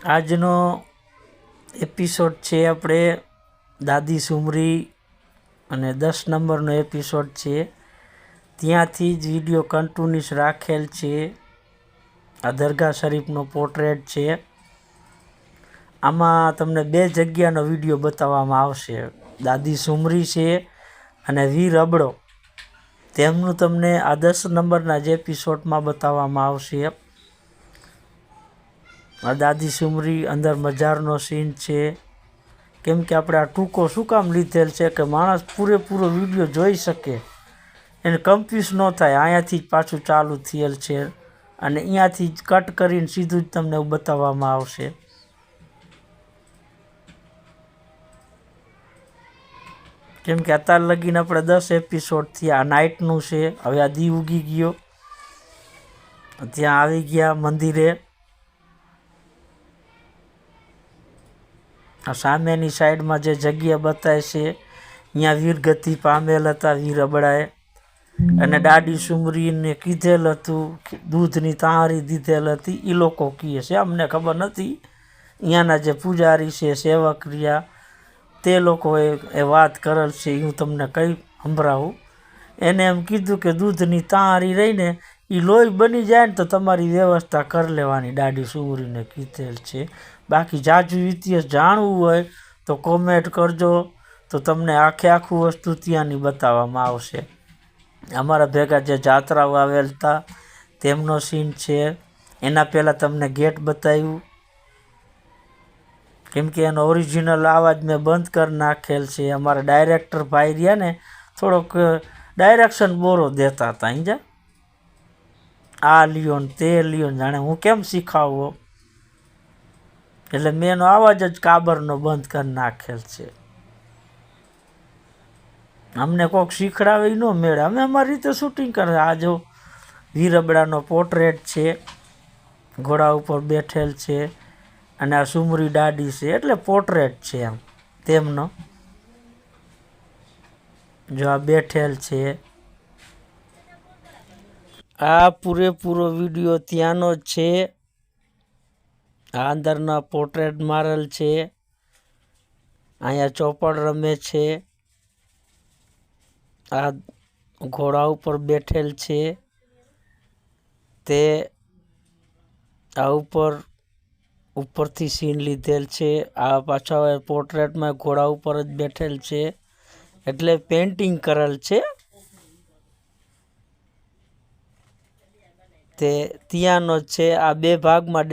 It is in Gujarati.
આજનો એપિસોડ છે આપણે દાદી સુમરી અને 10 નંબરનો એપિસોડ છે. ત્યાંથી જ વિડીયો કન્ટિન્યુઅસ રાખેલ છે. આ દરગાહ શરીફનો પોર્ટ્રેટ છે. આમાં તમને 2 જગ્યાનો વિડીયો બતાવવામાં આવશે. દાદી સુમરી છે અને વીર અબડો, તેમનું તમને આ 10 નંબરના જ એપિસોડમાં બતાવવામાં આવશે. આ દાદી સુમરી અંદર મજારનો સીન છે. કેમ કે આપણે આ ટૂંકો શું કામ લીધેલ છે કે માણસ પૂરેપૂરો વિડીયો જોઈ શકે, એને કન્ફ્યુઝ ન થાય. અહીંયાથી જ પાછું ચાલુ થયેલ છે અને અહીંયાથી જ કટ કરીને સીધું જ તમને બતાવવામાં આવશે. કેમ કે અત્યાર લગીને આપણે 10 એપિસોડથી આ નાઇટનું છે. હવે આ દી ઉગી ગયો, ત્યાં આવી ગયા મંદિરે. આ સામેની સાઈડમાં જે જગ્યા બતાવે છે, અહીંયા વીરગતિ પામેલ હતા વીર અબડાએ, અને દાદી સુમરીને કીધેલ હતું, દૂધની તાંહરી દીધેલ હતી. એ લોકો કહે છે, અમને ખબર નથી. અહીંયાના જે પૂજારી છે, સેવક રહ્યા, તે લોકોએ એ વાત કરેલ છે. હું તમને કંઈ સંભળાવું. એને એમ કીધું કે દૂધની તાંહરી રહીને એ લોહી બની જાય ને તો તમારી વ્યવસ્થા કરી લેવાની, દાદી સુમરીને કીધેલ છે. બાકી જાજુ ઇતિહાસ જાણવું હોય તો કોમેન્ટ કરજો, તો તમને આખું વસ્તુ ત્યાંની બતાવવામાં આવશે. અમારા ભેગા જે જાત્રાઓ આવેલ હતા તેમનો સીન છે. એના પહેલાં તમને ગેટ બતાવ્યું, કેમ કે એનો ઓરિજિનલ આવાજ મેં બંધ કરી નાખેલ છે. અમારા ડાયરેક્ટર ભાઈ રહ્યા ને, થોડોક ડાયરેક્શન બોરો દેતા હતા. અહીંયા આ લ્યો ને તે લ્યો, જાણે હું કેમ શીખાવો, એટલે મેં એનો અવાજ જ કાબરનો બંધ કરી નાખેલ છે. અમને કોઈક શીખડાવે ન મેળે, અમે અમારી રીતે શૂટિંગ કરે. આ જો વીર અબડાનો પોર્ટ્રેટ છે, ઘોડા ઉપર બેઠેલ છે, અને આ સુમરી દાદી છે, એટલે પોર્ટ્રેટ છે એમ તેમનો. જો આ બેઠેલ છે. આ પૂરેપૂરો વિડીયો ત્યાંનો જ છે. આ અંદરના પોર્ટ્રેટ મારેલ છે. અહીંયા ચોપડ રમે છે. આ ઘોડા ઉપર બેઠેલ છે તે આ ઉપરથી સીન લીધેલ છે. આ પાછા પોર્ટ્રેટમાં ઘોડા ઉપર જ બેઠેલ છે, એટલે પેઇન્ટિંગ કરેલ છે. તે ત્યાંનો જ છે. આ 2 ભાગમાં